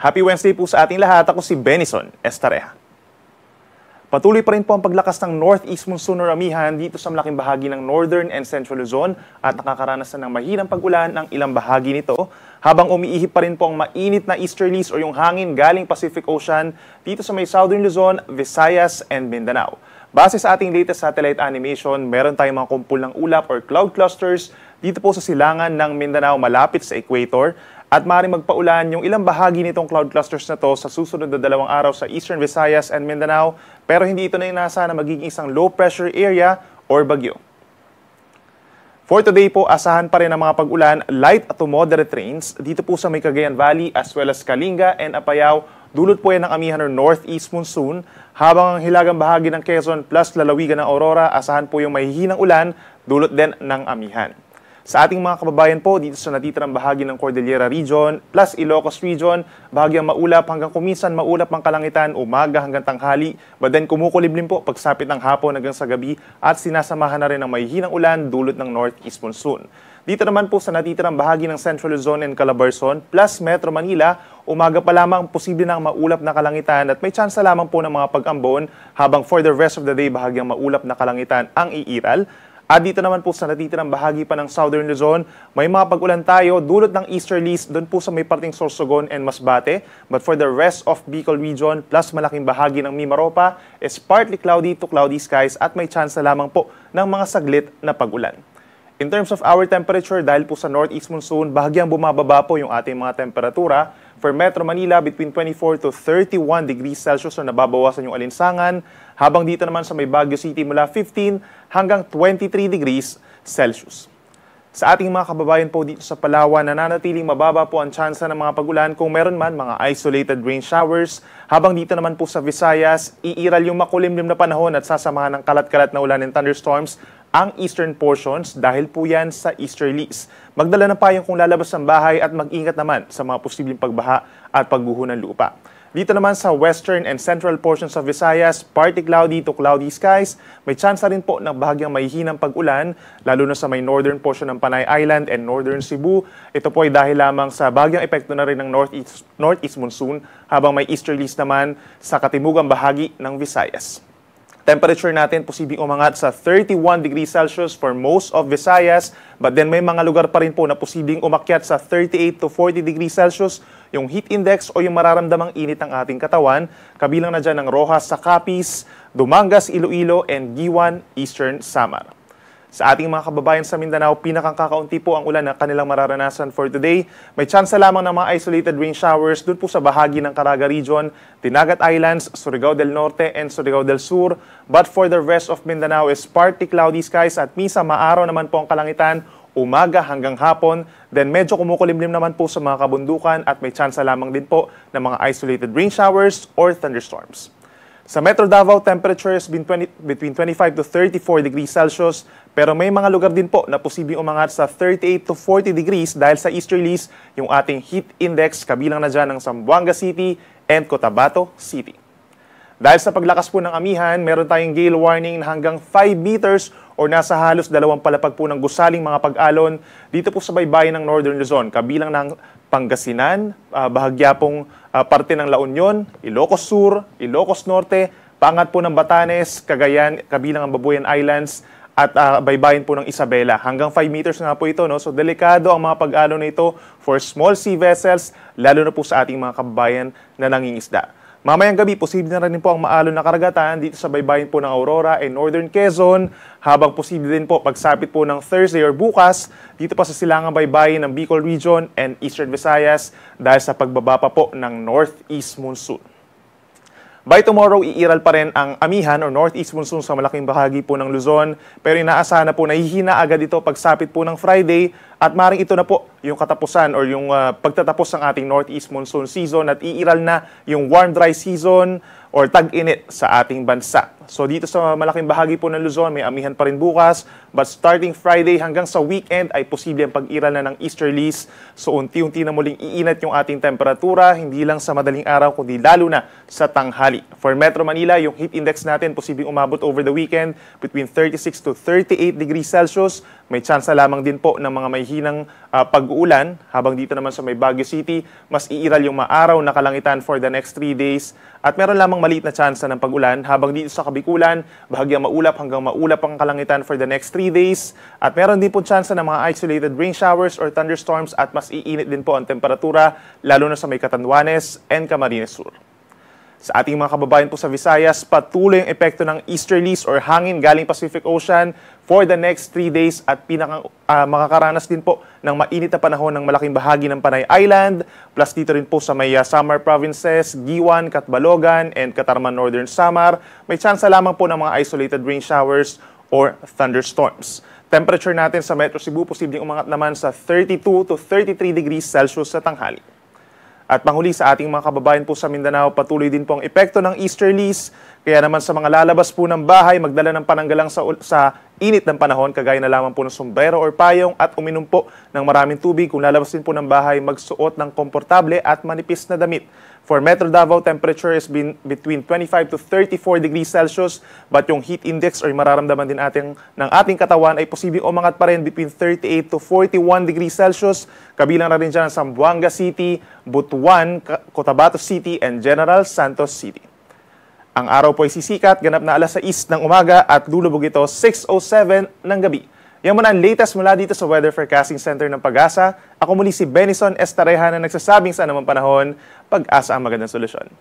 Happy Wednesday po sa ating lahat. Ako si Benison Estareja. Patuloy pa rin po ang paglakas ng northeast monsoon or amihan dito sa malaking bahagi ng Northern and Central Luzon at nakakaranas na ng mahinang pag-ulan ng ilang bahagi nito habang umiihip pa rin po ang mainit na easterlies o yung hangin galing Pacific Ocean dito sa may Southern Luzon, Visayas, and Mindanao. Base sa ating latest satellite animation, meron tayong mga kumpul ng ulap or cloud clusters dito po sa silangan ng Mindanao malapit sa equator at maaaring magpaulan yung ilang bahagi nitong cloud clusters na to sa susunod na 2 araw sa Eastern Visayas and Mindanao, pero hindi ito na inasa na magiging isang low pressure area or bagyo. For today po, asahan pa rin ang mga pag-ulan, light to moderate rains dito po sa may Cagayan Valley as well as Kalinga and Apayao. Dulot po yan ng amihan or northeast monsoon, habang ang hilagang bahagi ng Quezon plus lalawigan ng Aurora, asahan po yung mahihinang ulan, dulot din ng amihan. Sa ating mga kababayan po dito sa natitirang bahagi ng Cordillera Region plus Ilocos Region, bahagyang maulap hanggang kuminsan maulap ang kalangitan umaga hanggang tanghali, but then kumukuliblim po pagsapit ng hapon hanggang sa gabi at sinasamahan na rin ng mahihinang ulan dulot ng northeast monsoon. Dito naman po sa natitirang bahagi ng Central Luzon and Calabarzon plus Metro Manila, umaga pa lamang posible ng maulap na kalangitan at may tsansa lamang po ng mga pag-ambon, habang for the rest of the day bahagyang maulap na kalangitan ang iiral. At dito naman po sa natitirang bahagi pa ng Southern Luzon, may mga pag-ulan tayo dulot ng easterlies doon po sa may parting Sorsogon and Masbate. But for the rest of Bicol Region plus malaking bahagi ng Mimaropa is partly cloudy to cloudy skies at may chance na lamang po ng mga saglit na pag-ulan. In terms of our temperature, dahil po sa northeast monsoon, bahagyang bumababa po yung ating mga temperatura. For Metro Manila, between 24 to 31 degrees Celsius na nababawasan yung alinsangan, habang dito naman sa may Baguio City mula 15 hanggang 23 degrees Celsius. Sa ating mga kababayan po dito sa Palawan, nananatiling mababa po ang tsansa ng mga pag-ulan kung meron man mga isolated rain showers, habang dito naman po sa Visayas, iiral yung makulimlim na panahon at sasamahan ng kalat-kalat na ulan and thunderstorms ang eastern portions dahil po yan sa easterlies. Magdala ng payong kung lalabas ng bahay at mag-ingat naman sa mga posibleng pagbaha at pagguho ng lupa. Dito naman sa western and central portions of Visayas, partly cloudy to cloudy skies. May tsansa rin po ng bahagyang mahihinang pag-ulan, lalo na sa may northern portion ng Panay Island and northern Cebu. Ito po ay dahil lamang sa bahagyang epekto na rin ng northeast monsoon, habang may easterlies naman sa katimugang bahagi ng Visayas. Temperature natin posibleng umangat sa 31 degrees Celsius for most of Visayas, but then may mga lugar pa rin po na posibleng umakyat sa 38 to 40 degrees Celsius yung heat index o yung mararamdamang init ng ating katawan, kabilang na dyan ng Rojas sa Capiz, Dumangas, Iloilo, and Giwan, Eastern Samar. Sa ating mga kababayan sa Mindanao, pinakakakaunti po ang ulan na kanilang mararanasan for today. May tsansa lamang ng mga isolated rain showers doon po sa bahagi ng Caraga Region, Dinagat Islands, Surigao del Norte, and Surigao del Sur. But for the rest of Mindanao is partly cloudy skies at misa maaraw naman po ang kalangitan, umaga hanggang hapon. Then medyo kumukulimlim naman po sa mga kabundukan at may tsansa lamang din po ng mga isolated rain showers or thunderstorms. Sa Metro Davao, temperatures between 25 to 34 degrees Celsius, pero may mga lugar din po na posibleng umangat sa 38 to 40 degrees dahil sa easterlies yung ating heat index, kabilang na dyan ng Zamboanga City and Cotabato City. Dahil sa paglakas po ng amihan, meron tayong gale warning na hanggang 5 meters o nasa halos 2 palapag po ng gusaling mga pag-alon dito po sa baybayin ng Northern Luzon, kabilang ng Pangasinan, bahagya pong parte ng La Union, Ilocos Sur, Ilocos Norte, paangat po ng Batanes, Cagayan, kabilang ang Babuyan Islands, at baybayin po ng Isabela. Hanggang 5 meters nga po ito, no? So delikado ang mga pag-alon na ito for small sea vessels, lalo na po sa ating mga kababayan na nangingisda. Mamayang gabi, posible na rin po ang maalon na karagatan dito sa baybayin po ng Aurora and Northern Quezon, habang posible din po pagsapit po ng Thursday or bukas dito pa sa silangang baybayin ng Bicol Region and Eastern Visayas dahil sa pagbaba pa po ng northeast monsoon. By tomorrow, iiral pa rin ang amihan o northeast monsoon sa malaking bahagi po ng Luzon, pero inaasahan na po nahihina agad ito pagsapit po ng Friday at maring ito na po yung katapusan or yung pagtatapos ng ating northeast monsoon season at iiral na yung warm dry season or tag-init sa ating bansa. So dito sa malaking bahagi po ng Luzon, may amihan pa rin bukas, but starting Friday hanggang sa weekend ay posible ang pag-iral na ng easterlies. So unti-unti na muling iinat yung ating temperatura, hindi lang sa madaling araw kundi lalo na sa tanghali. For Metro Manila, yung heat index natin posibleng umabot over the weekend between 36 to 38 degrees Celsius. May tsansa lamang din po ng mga may may hinang pag-uulan, habang dito naman sa may Baguio City, mas iiral yung maaraw na kalangitan for the next 3 days. At meron lamang maliit na tsansa ng pag-ulan, habang dito sa Kabikulan, bahagyang maulap hanggang maulap ang kalangitan for the next 3 days. At meron din po tsansa ng mga isolated rain showers or thunderstorms at mas iinit din po ang temperatura, lalo na sa may Catanduanes and Camarines Sur. Sa ating mga kababayan po sa Visayas, patuloy ang epekto ng easterlies or hangin galing Pacific Ocean for the next 3 days at makakaranas din po ng mainit na panahon ng malaking bahagi ng Panay Island, plus dito rin po sa may Samar provinces, Giwan, Catbalogan, and Catarman Northern Samar. May tsansa lamang po ng mga isolated rain showers or thunderstorms. Temperature natin sa Metro Cebu posibleng umangat naman sa 32 to 33 degrees Celsius sa tanghali. At panghuli sa ating mga kababayan po sa Mindanao, patuloy din po ang epekto ng easterlies. Kaya naman sa mga lalabas po ng bahay, magdala ng pananggalang sa init ng panahon, kagaya na lamang po ng sombrero or payong at uminom po ng maraming tubig. Kung lalabas din po ng bahay, magsuot ng komportable at manipis na damit. For Metro Davao, temperature is between 25 to 34 degrees Celsius, but yung heat index or mararamdaman din ng ating katawan ay posibleng umangat pa rin between 38 to 41 degrees Celsius. Kabilang na rin dyan Zamboanga City, Butuan, Cotabato City, and General Santos City. Ang araw po ay sisikat, ganap na alas 6 ng umaga at lulubog ito 6:07 ng gabi. Yan muna ang latest mula dito sa Weather Forecasting Center ng Pag-asa. Ako muli si Benison Estareha na nagsasabing sa anumang panahon, Pag-asa ang magandang solusyon.